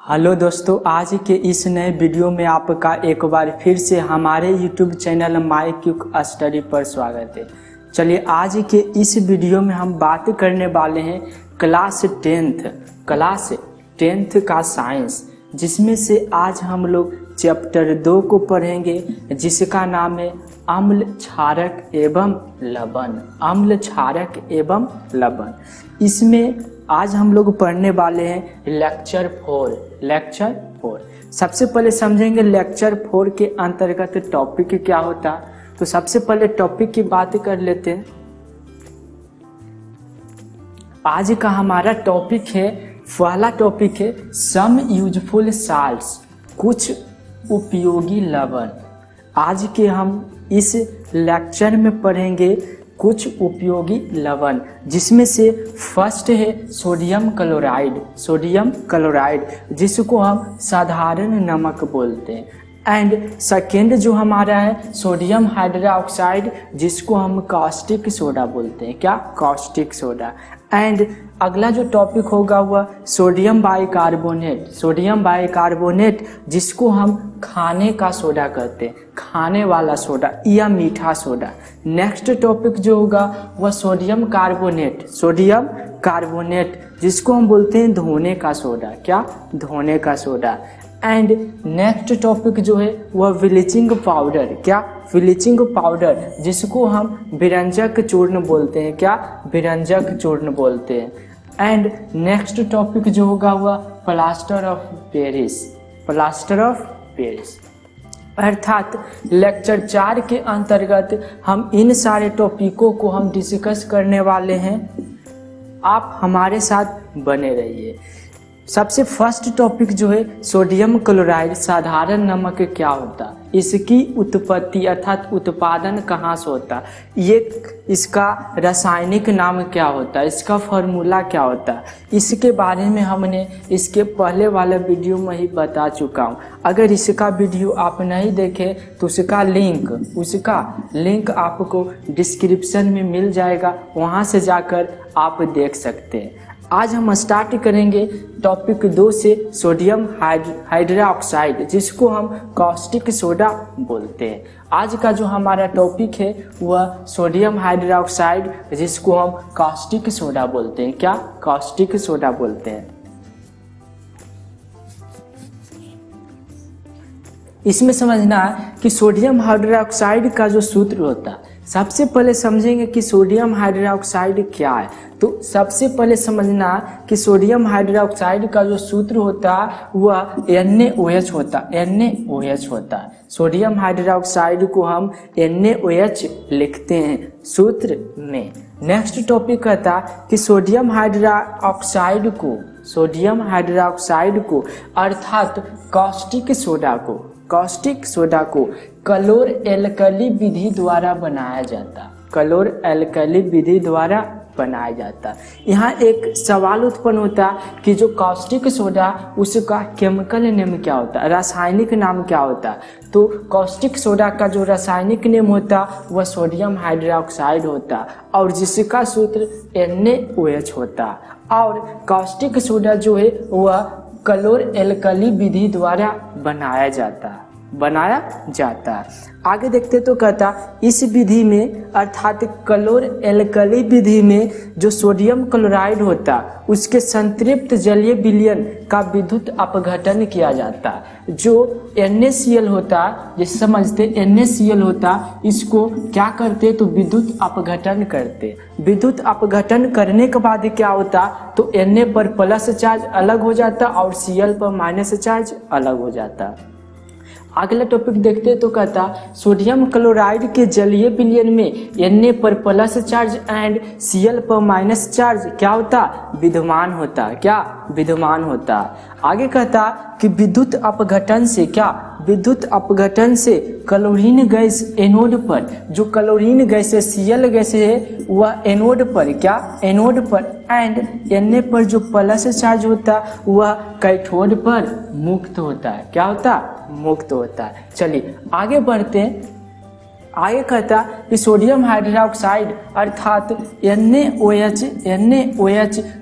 Hello दोस्तों, आज के इस नए वीडियो में आपका एक बार फिर से हमारे YouTube channel my quick study पर स्वागत है। चलिए आज के इस वीडियो में हम बात करने वाले हैं क्लास टेंथ का साइंस, जिसमें से आज हम लोग चैप्टर 2 को पढ़ेंगे, जिसका नाम है अम्ल क्षारक एवं लवण। अम्ल क्षारक एवं लवण, इसमें आज हम लोग पढ़ने वाले हैं लेक्चर 4। सबसे पहले समझेंगे लेक्चर 4 के अंतर्गत टॉपिक क्या होता। तो सबसे पहले टॉपिक की बात कर लेते हैं। आज का हमारा टॉपिक है, पहला टॉपिक है सम यूजफुल साल्ट्स, कुछ उपयोगी लवण। आज के हम इस लेक्चर में पढ़ेंगे कुछ उपयोगी लवण, जिसमें से फर्स्ट है सोडियम क्लोराइड, जिसको हम साधारण नमक बोलते हैं। एंड सेकेंड जो हमारा है सोडियम हाइड्रोक्साइड, जिसको हम कास्टिक सोडा बोलते हैं। क्या? Caustic soda. एंड अगला जो टॉपिक होगा वह सोडियम बाइकार्बोनेट, जिसको हम खाने का सोडा कहते हैं, खाने वाला सोडा या मीठा सोडा। नेक्स्ट टॉपिक जो होगा वह सोडियम कार्बोनेट, जिसको हम बोलते हैं धोने का सोडा। क्या? धोने का सोडा। एंड नेक्स्ट टॉपिक जो है वह ब्लीचिंग पाउडर। क्या? ब्लीचिंग पाउडर, जिसको हम विरंजक चूर्ण बोलते हैं। क्या? विरंजक चूर्ण बोलते हैं। एंड नेक्स्ट टॉपिक जो होगा वह प्लास्टर ऑफ पेरिस। अर्थात लेक्चर 4 के अंतर्गत हम इन सारे टॉपिकों को हम डिस्कस करने वाले हैं। आप हमारे साथ बने रहिए। सबसे फर्स्ट टॉपिक जो है सोडियम क्लोराइड, साधारण नमक क्या होता, इसकी उत्पत्ति अर्थात उत्पादन कहाँ से होता, ये इसका रासायनिक नाम क्या होता, इसका फॉर्मूला क्या होता, इसके बारे में हमने इसके पहले वाले वीडियो में ही बता चुका हूँ। अगर इसका वीडियो आप नहीं देखे तो उसका लिंक आपको डिस्क्रिप्शन में मिल जाएगा, वहाँ से जाकर आप देख सकते हैं। आज हम स्टार्ट करेंगे टॉपिक 2 से सोडियम हाइड्रोक्साइड, जिसको हम कास्टिक सोडा बोलते हैं। आज का जो हमारा टॉपिक है वह सोडियम हाइड्रोक्साइड, जिसको हम कास्टिक सोडा बोलते हैं। क्या? कास्टिक सोडा बोलते हैं। इसमें समझना है कि सोडियम हाइड्रोक्साइड का जो सूत्र होता है, सबसे पहले समझेंगे कि सोडियम हाइड्रोक्साइड क्या है। तो सबसे पहले समझना कि सोडियम हाइड्रोक्साइड का जो सूत्र होता है वह NaOH होता है। सोडियम हाइड्रोक्साइड को हम NaOH लिखते हैं सूत्र में। नेक्स्ट टॉपिक कहता कि सोडियम हाइड्रोक्साइड को अर्थात कास्टिक सोडा को क्लोर एल्कली विधि द्वारा बनाया जाता। यहाँ एक सवाल उत्पन्न होता कि जो कास्टिक सोडा, उसका केमिकल नेम क्या होता, रासायनिक नाम क्या होता। तो कास्टिक सोडा का जो रासायनिक नेम होता वह सोडियम हाइड्रोक्साइड होता, और जिसका सूत्र NaOH होता। और कास्टिक सोडा जो है वह क्लोर एल्कली विधि द्वारा बनाया जाता। आगे देखते तो कहता इस विधि में अर्थात क्लोर एल्कली विधि में जो सोडियम क्लोराइड होता उसके संतृप्त जलीय विलयन का विद्युत अपघटन किया जाता। जो NaCl होता, जिसे समझते NaCl होता, इसको क्या करते तो विद्युत अपघटन करते। विद्युत अपघटन करने के बाद क्या होता तो Na पर प्लस चार्ज अलग हो जाता और Cl पर माइनस चार्ज अलग हो जाता। अगला टॉपिक देखते तो कहता सोडियम क्लोराइड के जलीय विलयन में Na पर प्लस चार्ज एंड Cl पर माइनस चार्ज क्या होता, विद्यमान होता। क्या? विद्यमान होता। आगे कहता कि विद्युत अपघटन से क्लोरीन गैस एनोड पर, जो क्लोरीन गैस है Cl गैस है वह एनोड पर, क्या? एनोड पर, एंड Na पर जो प्लस चार्ज होता वह कैथोड पर मुक्त होता है। क्या होता? मुक्त होता है। चलिए आगे बढ़ते हैं। आगे कहता कि सोडियम हाइड्रोक्साइड अर्थात NaOH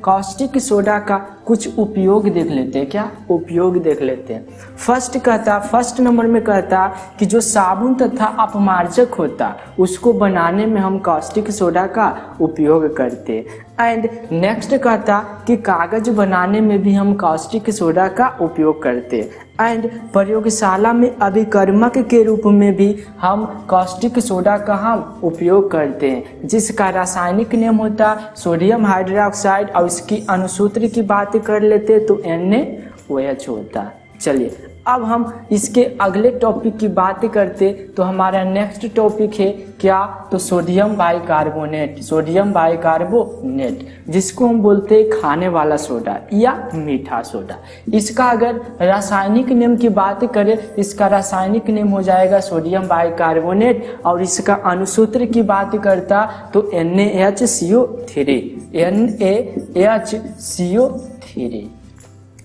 कास्टिक सोडा का कुछ उपयोग देख लेते हैं। क्या उपयोग देख लेते हैं। फर्स्ट नंबर में कहता कि जो साबुन तथा अपमार्जक होता उसको बनाने में हम कास्टिक सोडा का उपयोग करते। एंड नेक्स्ट कहता कि कागज बनाने में भी हम कास्टिक सोडा का उपयोग करते। एंड प्रयोगशाला में अभिकर्मक के रूप में भी हम कास्टिक सोडा का हम उपयोग करते हैं, जिसका रासायनिक नाम होता सोडियम हाइड्रोक्साइड। और इसकी अनुसूत्र की बात कर लेते तो NaOH होता। चलिए अब हम इसके अगले टॉपिक की बात करते तो हमारा नेक्स्ट टॉपिक है क्या, तो सोडियम बाइकार्बोनेट। सोडियम बाइकार्बोनेट जिसको हम बोलते हैं खाने वाला सोडा या मीठा सोडा। इसका अगर रासायनिक नाम की बात करें, इसका रासायनिक नाम हो जाएगा सोडियम बाइकार्बोनेट। और इसका अनुसूत्र की बात करता तो NaHCO3। NaHCO3।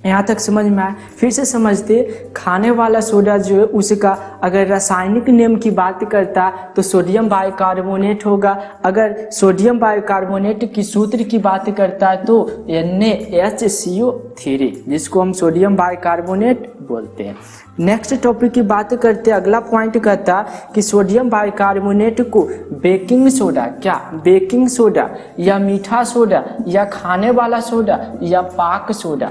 यहाँ तक समझ में आया। फिर से समझते, खाने वाला सोडा जो है उसका अगर रासायनिक नाम की बात करता तो सोडियम बाइकार्बोनेट होगा। अगर सोडियम बाइकार्बोनेट की सूत्र की बात करता तो NaHCO3 जिसको हम सोडियम बाइकार्बोनेट बोलते हैं। नेक्स्ट टॉपिक की बात करते, अगला पॉइंट कहता कि सोडियम बाइकार्बोनेट को बेकिंग सोडा, क्या बेकिंग सोडा या मीठा सोडा या खाने वाला सोडा या पाक सोडा,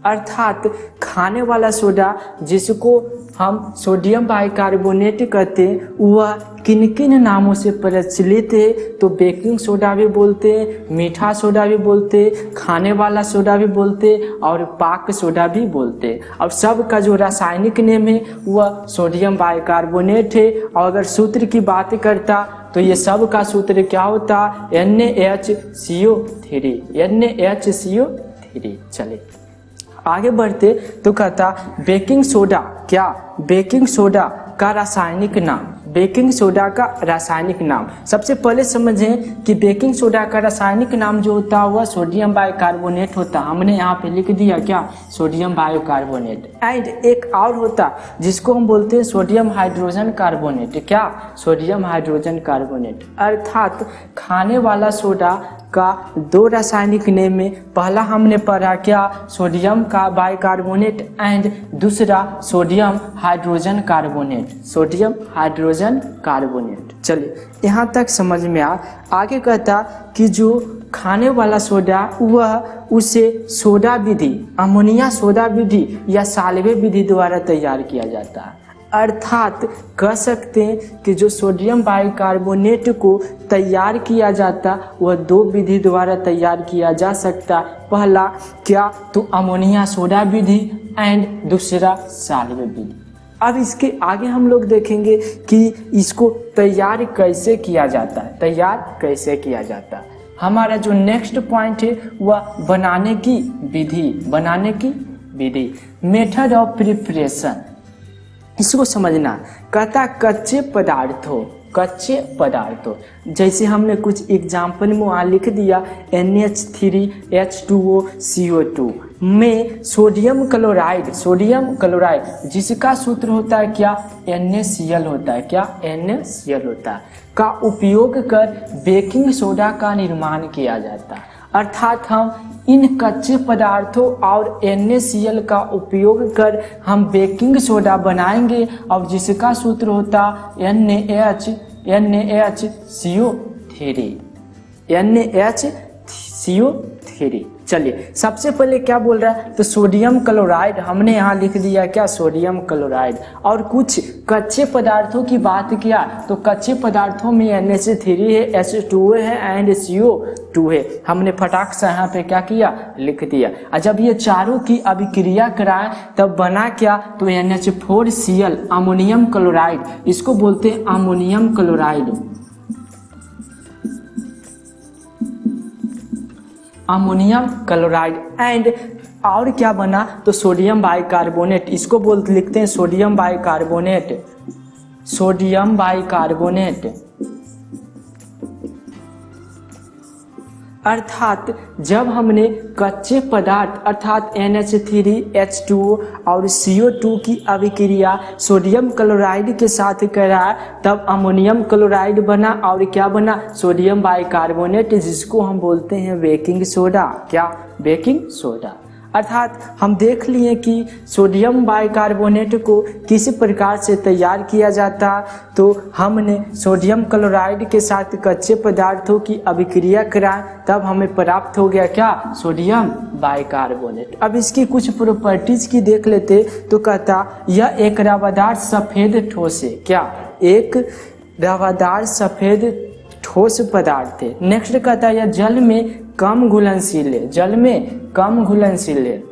अर्थात खाने वाला सोडा जिसको हम सोडियम बाइकार्बोनेट कहते हैं वह किन किन नामों से प्रचलित है, तो बेकिंग सोडा भी बोलते हैं, मीठा सोडा भी बोलते हैं, खाने वाला सोडा भी बोलते हैं और पाक सोडा भी बोलते हैं। और सब का जो रासायनिक नाम है वह सोडियम बाइकार्बोनेट है। और अगर सूत्र की बात करता तो ये सब का सूत्र क्या होता, NaHCO3। NaHCO3। चले आगे बढ़ते तो कहता बेकिंग सोडा, क्या बेकिंग सोडा का रासायनिक नाम। बेकिंग सोडा का रासायनिक नाम सबसे पहले समझें कि बेकिंग सोडा का रासायनिक नाम जो होता है वह सोडियम बाइकार्बोनेट होता। हमने यहाँ पे लिख दिया क्या, सोडियम बाइकार्बोनेट। एंड एक और होता जिसको हम बोलते हैं सोडियम हाइड्रोजन कार्बोनेट। क्या, सोडियम हाइड्रोजन कार्बोनेट। अर्थात खाने वाला सोडा का दो रासायनिक नाम में पहला हमने पढ़ा क्या, सोडियम का बाइकार्बोनेट एंड दूसरा sodium hydrogen carbonate. Sodium hydrogen carbonate. चलिए यहाँ तक समझ में आगे कहता कि जो खाने वाला सोडा वह उसे सोडा विधि, अमोनिया सोडा विधि या साल्वे विधि द्वारा तैयार किया जाता है। अर्थात कह सकते हैं कि जो सोडियम बाइकार्बोनेट को तैयार किया जाता वह दो विधि द्वारा तैयार किया जा सकता। पहला क्या, तो अमोनिया सोडा विधि एंड दूसरा साल्वे विधि। अब इसके आगे हम लोग देखेंगे कि इसको तैयार कैसे किया जाता है। तैयार कैसे किया जाता है, हमारा जो नेक्स्ट पॉइंट है वह बनाने की विधि। बनाने की विधि, मेथड ऑफ प्रिपरेशन, इसको समझना। कहता कच्चे पदार्थों जैसे हमने कुछ एग्जाम्पल में वहाँ लिख दिया NH3H2O CO2 में सोडियम क्लोराइड जिसका सूत्र होता है क्या, NaCl होता है। क्या, NaCl होता है का उपयोग कर बेकिंग सोडा का निर्माण किया जाता है। अर्थात हम इन कच्चे पदार्थों और NaCl का उपयोग कर हम बेकिंग सोडा बनाएंगे और जिसका सूत्र होता NaCO3। चलिए सबसे पहले क्या बोल रहा है, तो सोडियम क्लोराइड हमने यहाँ लिख दिया क्या, सोडियम क्लोराइड। और कुछ कच्चे पदार्थों की बात किया तो कच्चे पदार्थों में NH3 है, H2O है एंड CO2 है। हमने फटाक से यहाँ पे क्या किया, लिख दिया। और जब ये चारों की अभिक्रिया कराएं तब बना क्या, तो NH4Cl अमोनियम क्लोराइड, इसको बोलते हैं ammonium chloride. Ammonium chloride and और क्या बना, तो सोडियम बाइकार्बोनेट, इसको लिखते हैं सोडियम बाइकार्बोनेट। अर्थात जब हमने कच्चे पदार्थ अर्थात NH3 H2O और CO2 की अभिक्रिया सोडियम क्लोराइड के साथ कराया तब अमोनियम क्लोराइड बना और क्या बना, सोडियम बाइकार्बोनेट, जिसको हम बोलते हैं बेकिंग सोडा। क्या, बेकिंग सोडा। अर्थात हम देख लिए कि सोडियम बाइकार्बोनेट को किस प्रकार से तैयार किया जाता। तो हमने सोडियम क्लोराइड के साथ कच्चे पदार्थों की अभिक्रिया कराएं, तब हमें प्राप्त हो गया क्या, सोडियम बाइकार्बोनेट। अब इसकी कुछ प्रॉपर्टीज की देख लेते तो कहता यह एक रवादार सफेद ठोस है, क्या, एक रवादार सफेद ठोस पदार्थ है। नेक्स्ट कहता है यह जल में कम घुलनशील है, जल में कम घुलनशील है।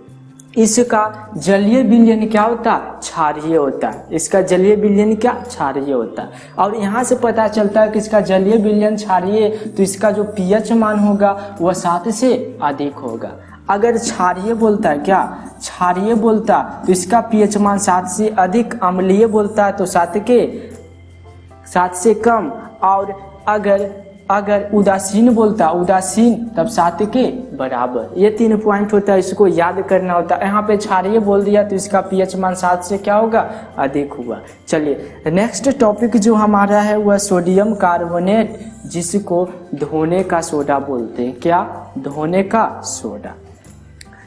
इसका जलीय विलयन क्या होता है, क्षारीय होता है। इसका जलीय विलयन क्या, क्षारीय होता है। और यहाँ से पता चलता है कि इसका जलीय विलयन क्षारीय, तो इसका जो पीएच मान होगा वह 7 से अधिक होगा। अगर क्षारीय बोलता है, क्या क्षारीय बोलता, तो इसका पीएच मान 7 से अधिक। अम्लीय बोलता है तो 7 से कम। और अगर उदासीन बोलता, उदासीन, तब 7 के बराबर। ये 3 पॉइंट होता है, इसको याद करना होता है। यहाँ पे क्षारीय बोल दिया तो इसका पीएच मान 7 से क्या होगा, अधिक हुआ। चलिए नेक्स्ट टॉपिक जो हमारा है वह सोडियम कार्बोनेट, जिसको धोने का सोडा बोलते हैं। क्या, धोने का सोडा।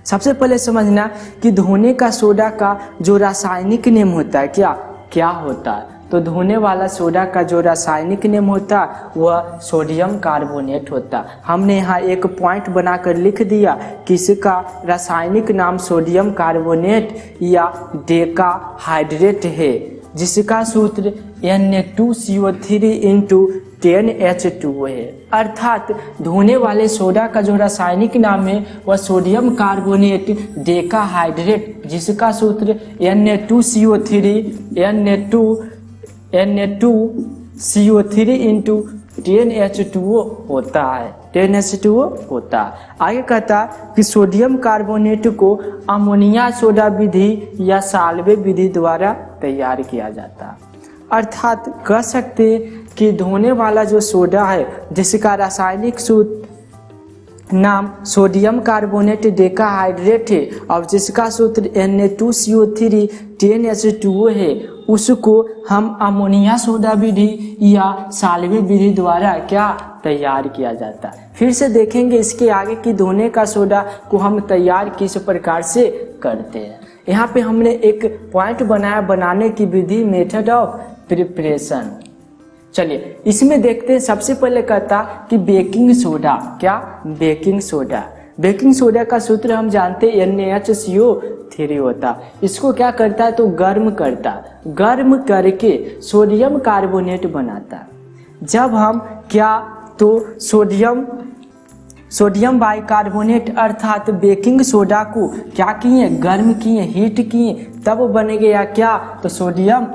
सबसे पहले समझना कि धोने का सोडा का जो रासायनिक नेम होता है क्या होता है। तो धोने वाला सोडा का जो रासायनिक नेम होता वह सोडियम कार्बोनेट होता। हमने यहाँ एक पॉइंट बनाकर लिख दिया कि इसका रासायनिक नाम सोडियम कार्बोनेट या डेकाहाइड्रेट है, जिसका सूत्र Na2CO3 है। अर्थात धोने वाले सोडा का जो रासायनिक नाम है वह सोडियम कार्बोनेट डेकाहाइड्रेट, जिसका सूत्र Na2CO3 होता है, 10H2O होता है। आगे कहता कि सोडियम कार्बोनेट को अमोनिया सोडा विधि या साल्वे विधि द्वारा तैयार किया जाता है। अर्थात कह सकते कि धोने वाला जो सोडा है जिसका रासायनिक सूत्र नाम सोडियम कार्बोनेट डेकाहाइड्रेट है और जिसका सूत्र Na2CO3 10H2O है, उसको हम अमोनिया सोडा विधि या साल्वे विधि द्वारा क्या तैयार किया जाता है। फिर से देखेंगे इसके आगे कि धोने का सोडा को हम तैयार किस प्रकार से करते हैं। यहाँ पे हमने एक पॉइंट बनाया, बनाने की विधि, मेथड ऑफ प्रिपरेशन। चलिए इसमें देखते हैं। सबसे पहले कहता कि बेकिंग सोडा, क्या, बेकिंग सोडा। बेकिंग सोडा का सूत्र हम जानते हैं NaHCO3 होता। इसको क्या करता है तो गर्म करता, गर्म करके सोडियम कार्बोनेट बनाता। जब हम क्या तो सोडियम बाइकार्बोनेट अर्थात बेकिंग सोडा को क्या किए, गर्म किए, हीट किए, तब बन गया क्या तो सोडियम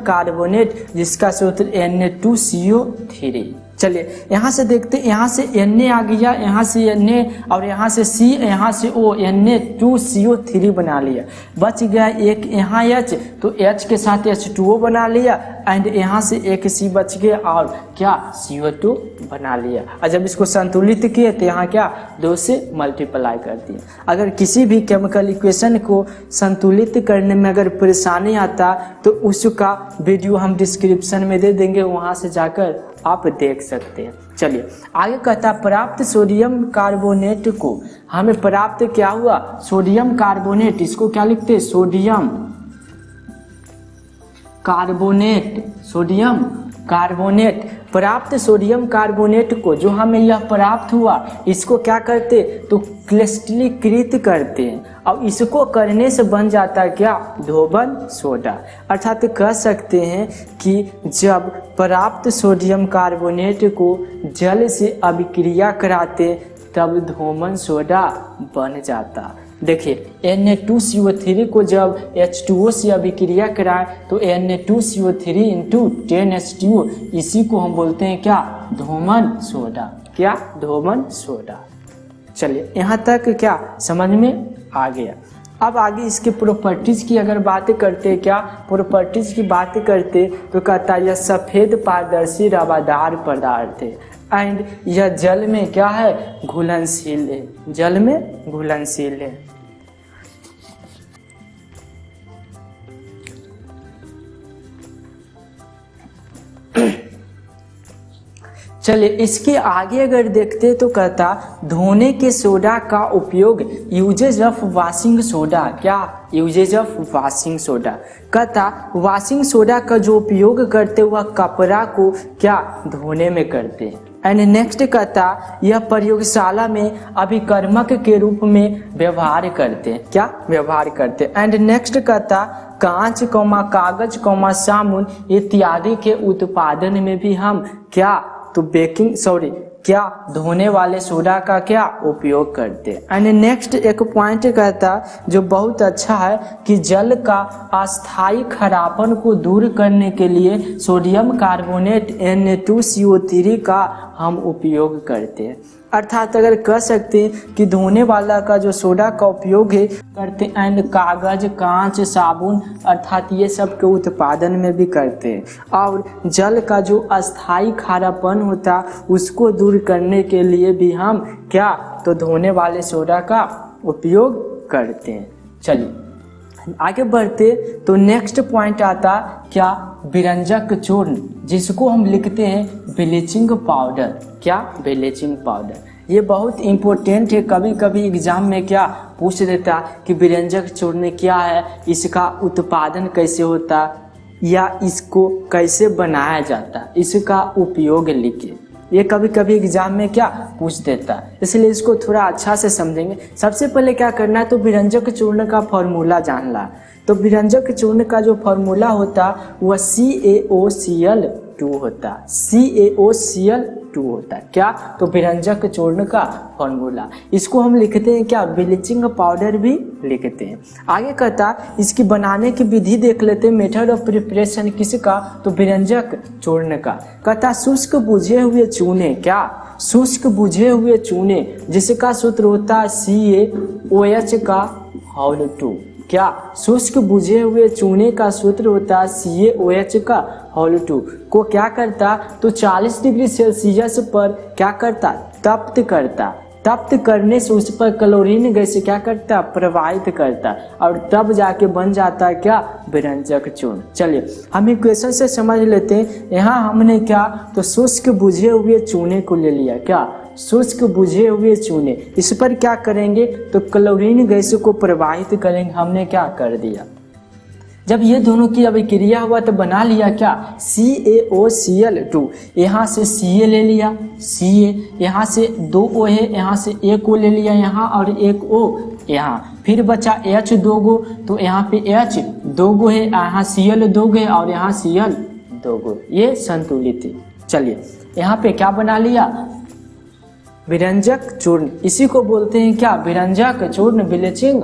कार्बोनेट, जिसका सूत्र Na2CO3। चलिए यहाँ से देखते, यहाँ से Na आ गया, यहाँ से Na और यहाँ से C, यहाँ से O, Na2CO3 बना लिया। बच गया एक यहाँ H, तो H के साथ H2O बना लिया एंड यहाँ से एक C बच गया और क्या CO2 बना लिया। और जब इसको संतुलित किए तो यहाँ क्या 2 से मल्टीप्लाई कर दिए। अगर किसी भी केमिकल इक्वेशन को संतुलित करने में अगर परेशानी आता तो उसका वीडियो हम डिस्क्रिप्शन में दे देंगे, वहाँ से जाकर आप देख सकते हैं। चलिए आगे कहता प्राप्त सोडियम कार्बोनेट को हमें प्राप्त क्या हुआ, सोडियम कार्बोनेट। इसको क्या लिखते हैं, सोडियम कार्बोनेट। प्राप्त सोडियम कार्बोनेट को जो हमें यह प्राप्त हुआ, इसको क्या करते तो क्रिस्टलीकृत करते हैं और इसको करने से बन जाता है क्या धोबन सोडा। अर्थात कह सकते हैं कि जब प्राप्त सोडियम कार्बोनेट को जल से अभिक्रिया कराते तब धोमन सोडा बन जाता। देखिए Na2CO3 को जब H2O से अभिक्रिया कराएं तो Na2CO3 × 10H2O, इसी को हम बोलते हैं क्या धोमन सोडा। क्या धोमन सोडा। चलिए यहाँ तक क्या समझ में आ गया। अब आगे इसके प्रॉपर्टीज की अगर बात करते, क्या प्रॉपर्टीज की बात करते तो कहता है यह सफ़ेद पारदर्शी रवादार पदार्थ है एंड यह जल में क्या है घुलनशील है, जल में घुलनशील है। चलिए इसके आगे अगर देखते तो कहता धोने के सोडा का उपयोग, यूजेज ऑफ वॉशिंग सोडा, क्या यूजेज ऑफ वॉशिंग सोडा, कहता वॉशिंग सोडा का जो उपयोग करते वह कपड़ा को क्या धोने में करते हैं। एंड नेक्स्ट कहता यह प्रयोगशाला में अभिकर्मक के रूप में व्यवहार करते हैं, क्या व्यवहार करते हैं। एंड नेक्स्ट कहता कांच कागज साबुन इत्यादि के उत्पादन में भी हम क्या तो क्या धोने वाले सोडा का क्या उपयोग करते हैं। एंड नेक्स्ट एक पॉइंट कहता जो बहुत अच्छा है कि जल का अस्थायी खरापन को दूर करने के लिए सोडियम कार्बोनेट Na2CO3 का हम उपयोग करते हैं। अर्थात अगर कह सकते हैं कि धोने वाला का जो सोडा का उपयोग है करते एंड कागज कांच साबुन अर्थात ये सब के उत्पादन में भी करते हैं, और जल का जो अस्थाई खारापन होता उसको दूर करने के लिए भी हम क्या तो धोने वाले सोडा का उपयोग करते हैं। चलिए आगे बढ़ते तो नेक्स्ट पॉइंट आता क्या विरंजक चूर्ण, जिसको हम लिखते हैं ब्लीचिंग पाउडर, क्या ब्लीचिंग पाउडर। ये बहुत इंपॉर्टेंट है, कभी कभी एग्जाम में क्या पूछ देता कि विरंजक चूर्ण क्या है, इसका उत्पादन कैसे होता या इसको कैसे बनाया जाता, इसका उपयोग लिखिए। ये कभी कभी एग्जाम में क्या पूछ देता है, इसलिए इसको थोड़ा अच्छा से समझेंगे। सबसे पहले क्या करना है तो विरंजक चूर्ण का फॉर्मूला जानना। तो विरंजक चूर्ण का जो फॉर्मूला होता वह CaOCl2 होता, CaOCl2 होता क्या तो विरंजक चूर्ण का फॉर्मूला। इसको हम लिखते हैं क्या ब्लीचिंग पाउडर भी लिखते हैं। आगे कहता इसकी बनाने की विधि देख लेते हैं, मेथड ऑफ प्रिपरेशन किसका तो विरंजक चूर्ण का। कहता शुष्क बुझे हुए चूने, क्या शुष्क बुझे हुए चूने जिसका सूत्र होता है CaOH का होल 2, क्या शुष्क बुझे हुए चूने का सूत्र होता है CaOH का होल 2 को क्या करता तो 40 डिग्री सेल्सियस पर क्या करता तप्त करता, तप्त करने से उस पर क्लोरीन गैस क्या करता प्रवाहित करता और तब जाके बन जाता क्या विरंजक चूर्ण। चलिए हम इक्वेशन से समझ लेते हैं। यहाँ हमने क्या तो शुष्क बुझे हुए चूने को ले लिया, क्या शुष्क बुझे हुए चूने, इस पर क्या करेंगे तो क्लोरीन गैस को प्रवाहित करेंगे, हमने क्या कर दिया। जब ये दोनों की अभिक्रिया हुआ तो बना लिया क्या CaOCl2, यहाँ से Ca ले लिया Ca, यहाँ से 2 O है, यहाँ से एक O ले लिया यहाँ और एक O यहाँ, फिर बचा H 2 गो, तो यहाँ पे H 2 गो है, यहाँ Cl 2 गो है और यहाँ Cl 2 गो, ये संतुलित है। चलिए यहाँ पे क्या बना लिया विरंजक चूर्ण, इसी को बोलते हैं क्या विरंजक चूर्ण ब्लीचिंग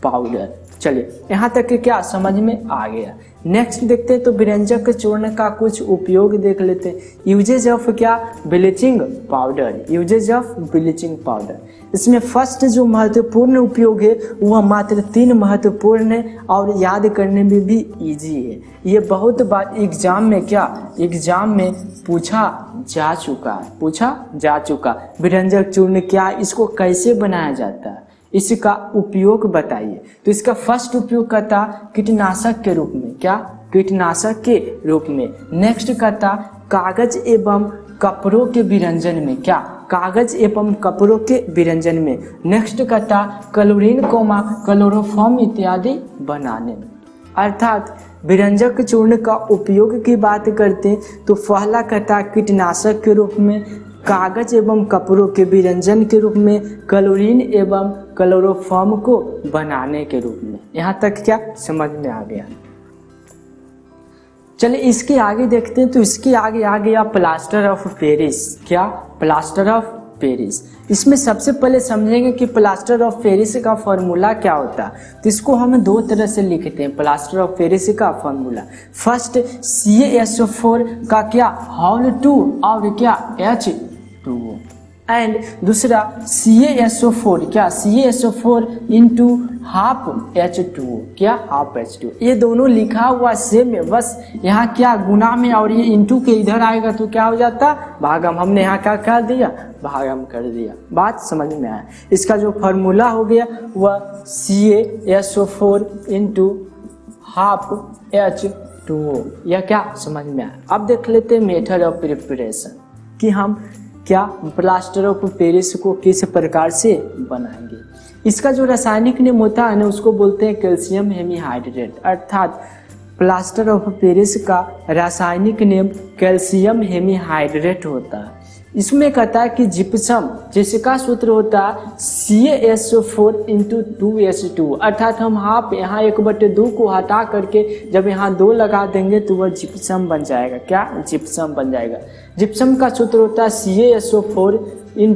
पाउडर। चलिए यहाँ तक क्या समझ में आ गया। नेक्स्ट देखते हैं तो विरंजक चूर्ण का कुछ उपयोग देख लेते हैं। यूजेज ऑफ क्या bleaching powder, uses of bleaching powder. इसमें फर्स्ट जो महत्वपूर्ण उपयोग है वह मात्र 3 महत्वपूर्ण है और याद करने में भी इजी है। ये बहुत बार एग्जाम में क्या एग्जाम में पूछा जा चुका विरंजक चूर्ण क्या, इसको कैसे बनाया जाता है, इसका उपयोग बताइए। तो इसका फर्स्ट उपयोग करता कीटनाशक के रूप में, क्या कीटनाशक के रूप में। नेक्स्ट करता कागज एवं कपड़ों के विरंजन में, क्या कागज एवं कपड़ों के विरंजन में। नेक्स्ट करता क्लोरीन क्लोरोफॉर्म इत्यादि बनाने में। अर्थात विरंजक चूर्ण का उपयोग की बात करते हैं तो पहला कहता कीटनाशक के रूप में, कागज एवं कपड़ों के विरंजन के रूप में, क्लोरीन एवं क्लोरोफॉर्म को बनाने के रूप में। यहाँ तक क्या समझ में आ गया। चलिए इसके आगे देखते हैं तो इसके आगे आ गया प्लास्टर ऑफ पेरिस, क्या प्लास्टर ऑफ पेरिस। इसमें सबसे पहले समझेंगे कि प्लास्टर ऑफ पेरिस का फॉर्मूला क्या होता है। तो इसको हम 2 तरह से लिखते हैं प्लास्टर ऑफ पेरिस का फॉर्मूला। फर्स्ट CaSO4 का क्या होल 2 और क्या H2O, एंड दूसरा CaSO4 क्या CaSO4 इंटू हाफ H2O, क्या हाफ H2O। ये दोनों लिखा हुआ सेम है, बस यहाँ क्या गुना में और ये इंटू के इधर आएगा तो क्या हो जाता भागम। हमने यहाँ क्या कर दिया भागम कर दिया। बात समझ में आया। इसका जो फॉर्मूला हो गया वह CaSO4 इंटू हाफ H2O, यह क्या समझ में आया। अब देख लेते हैं मेथड ऑफ प्रिपरेशन। कि हम क्या प्लास्टर ऑफ पेरिस को किस प्रकार से बनाएंगे। इसका जो रासायनिक नेम होता है ना उसको बोलते हैं कैल्शियम हेमीहाइड्रेट, अर्थात प्लास्टर ऑफ पेरिस का रासायनिक नेम कैल्शियम हेमीहाइड्रेट होता है। इसमें कहता है कि जिप्सम जिसका सूत्र होता है CaSO4 × 2H2, अर्थात हम हाफ यहाँ 1/2 को हटा करके जब यहाँ 2 लगा देंगे तो वह जिप्सम बन जाएगा। क्या जिप्सम बन जाएगा। जिप्सम का सूत्र होता है CaSO4 ×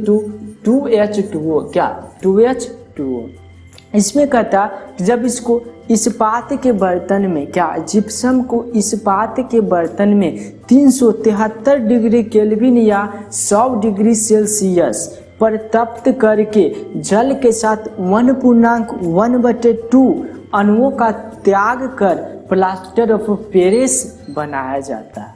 2H2O, क्या 2H2O। इसमें कहता कि जब इसको इस्पात के बर्तन में, क्या जिप्सम को इस्पात के बर्तन में 373 डिग्री केल्विन या 100 डिग्री सेल्सियस पर तप्त करके जल के साथ 1.1/2 अणुओं का त्याग कर प्लास्टर ऑफ पेरिस बनाया जाता है।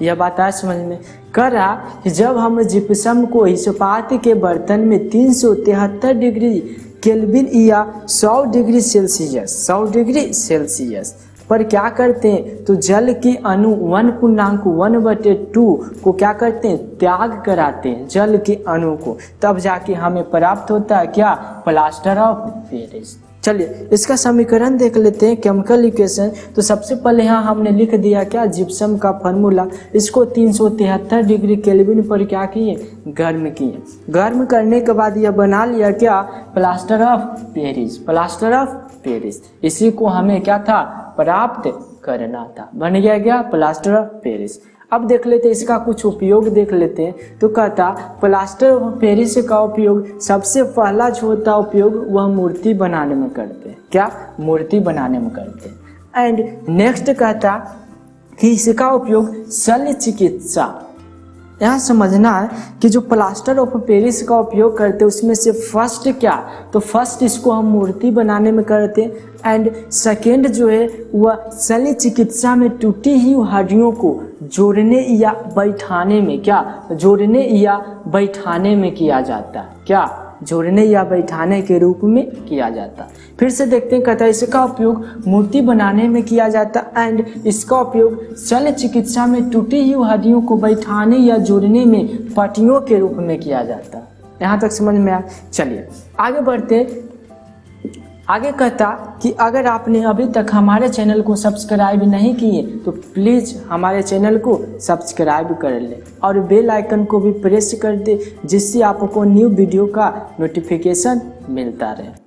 यह बात आज समझ में कर रहा कि जब हम जिप्सम को इस्पात के बर्तन में 373 डिग्री केल्विन या 100 डिग्री सेल्सियस पर क्या करते हैं तो जल के अणु 1.1/2 को क्या करते हैं त्याग कराते हैं जल के अणु को, तब जाके हमें प्राप्त होता है क्या प्लास्टर ऑफ पेरिस। चलिए इसका समीकरण देख लेते हैं, केमिकल इक्वेशन। तो सबसे पहले यहाँ हमने लिख दिया क्या जिप्सम का फार्मूला, इसको 373 डिग्री केल्विन पर क्या किए गर्म किए। गर्म करने के बाद यह बना लिया क्या plaster of Paris, plaster of Paris. इसी को हमें क्या था प्राप्त करना था, बन गया क्या प्लास्टर ऑफ पेरिस। अब देख लेते हैं इसका कुछ उपयोग देख लेते हैं। तो कहता प्लास्टर ऑफ पेरिस का उपयोग सबसे पहला जो होता उपयोग वह मूर्ति बनाने में करते हैं, क्या मूर्ति बनाने में करते हैं। एंड नेक्स्ट कहता कि इसका उपयोग शल्य चिकित्सा। यहाँ समझना है कि जो प्लास्टर ऑफ पेरिस का उपयोग करते हैं उसमें से फर्स्ट क्या, तो फर्स्ट इसको हम मूर्ति बनाने में करते हैं। एंड सेकेंड जो है वह शल्य चिकित्सा में टूटी हुई हड्डियों को जोड़ने या बैठाने में, क्या जोड़ने या बैठाने में किया जाता है, क्या जोड़ने या बैठाने के रूप में किया जाता। फिर से देखते हैं कहता है इसका उपयोग मूर्ति बनाने में किया जाता एंड इसका उपयोग शल्य चिकित्सा में टूटी हुई हड्डियों को बैठाने या जोड़ने में पट्टियों के रूप में किया जाता। यहाँ तक समझ में आया। चलिए आगे बढ़ते। आगे कहता कि अगर आपने अभी तक हमारे चैनल को सब्सक्राइब नहीं किए तो प्लीज़ हमारे चैनल को सब्सक्राइब कर ले और बेल आइकन को भी प्रेस कर दे, जिससे आपको न्यू वीडियो का नोटिफिकेशन मिलता रहे।